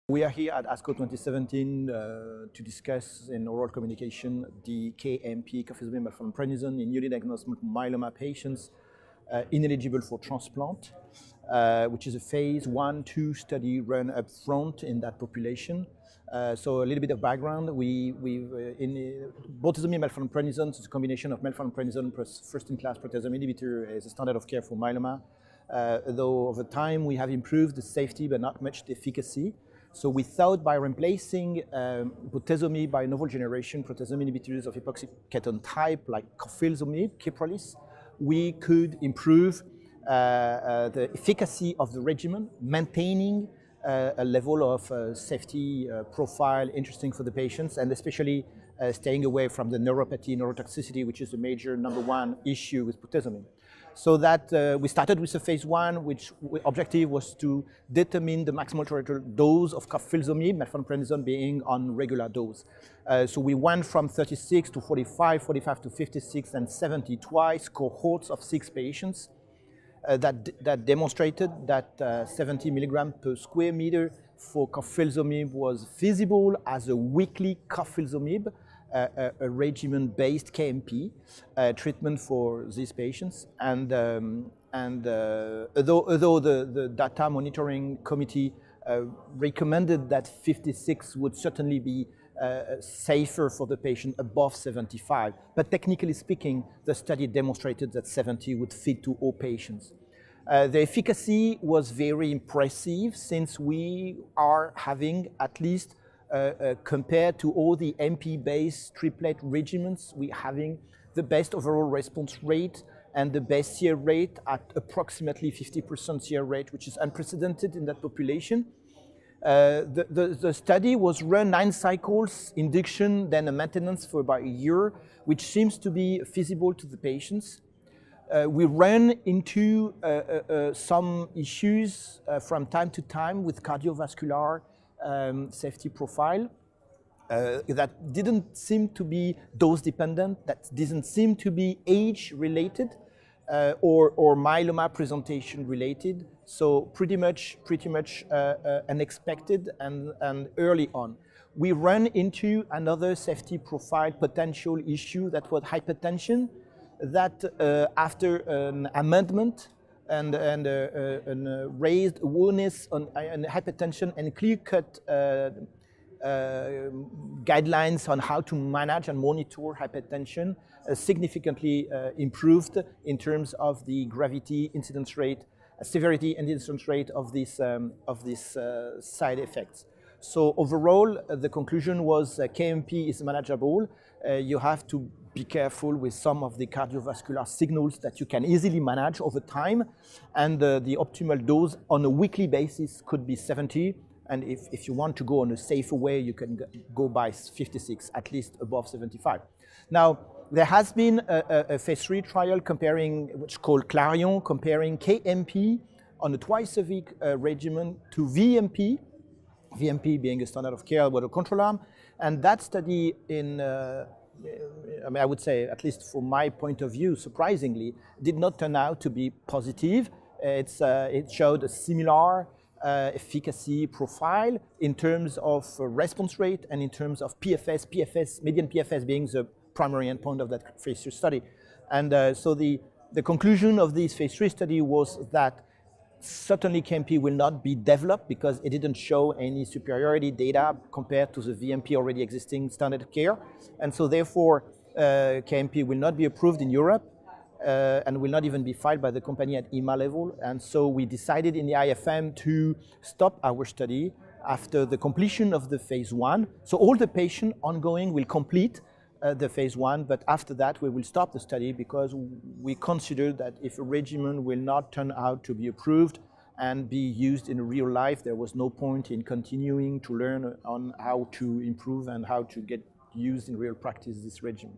We are here at ASCO 2017 to discuss in oral communication the KMP, Carfilzomib-melphalan-prednisone, in newly diagnosed myeloma patients ineligible for transplant, which is a phase 1-2 study run up front in that population. So a little bit of background, bortezomib-melphalan-prednisone is a combination of melphalan-prednisone plus first-in-class proteasome inhibitor as a standard of care for myeloma. Though over time we have improved the safety but not much the efficacy. So we thought by replacing bortezomib by novel generation proteasome inhibitors of epoxy ketone type like Carfilzomib, Kyprolis, we could improve the efficacy of the regimen, maintaining a level of safety profile interesting for the patients, and especially staying away from the neuropathy, neurotoxicity, which is the major #1 issue with bortezomib. So that we started with a phase 1, which objective was to determine the maximal tolerated dose of Carfilzomib, melphalan-prednisone being on regular dose. So we went from 36 to 45, 45 to 56, and 70 twice, cohorts of 6 patients that demonstrated that 70 milligram per square meter for Carfilzomib was feasible as a weekly Carfilzomib, a regimen-based KMP treatment for these patients. And although the data monitoring committee recommended that 56 would certainly be safer for the patient above 75, but technically speaking, the study demonstrated that 70 would fit to all patients. The efficacy was very impressive since we are having at least compared to all the MP-based triplet regimens, we're having the best overall response rate and the best CR rate at approximately 50% CR rate, which is unprecedented in that population. The study was run 9 cycles, induction, then a maintenance for about a year, which seems to be feasible to the patients. We ran into some issues from time to time with cardiovascular safety profile that didn't seem to be dose dependent, that didn't seem to be age related or myeloma presentation related. So pretty much unexpected and early on. We ran into another safety profile potential issue that was hypertension, that after an amendment and raised awareness on hypertension and clear-cut guidelines on how to manage and monitor hypertension significantly improved in terms of the gravity, incidence rate, severity and incidence rate of these side effects. So overall, the conclusion was KMP is manageable. You have to be careful with some of the cardiovascular signals that you can easily manage over time. And the optimal dose on a weekly basis could be 70. And if you want to go on a safer way, you can go by 56, at least above 75. Now, there has been a phase 3 trial comparing, which is called Clarion, comparing KMP on a twice-a-week regimen to VMP, VMP being a standard of care with a control arm. And that study I would say, at least from my point of view, surprisingly, did not turn out to be positive. It showed a similar efficacy profile in terms of response rate and in terms of PFS, median PFS being the primary endpoint of that phase 3 study. And so the conclusion of this phase 3 study was that certainly KMP will not be developed because it didn't show any superiority data compared to the VMP already existing standard of care. And so therefore, KMP will not be approved in Europe and will not even be filed by the company at EMA level. And so we decided in the IFM to stop our study after the completion of the phase 1. So all the patients ongoing will complete the phase 1, but after that we will stop the study because we consider that if a regimen will not turn out to be approved and be used in real life, there was no point in continuing to learn on how to improve and how to get used in real practice this regimen.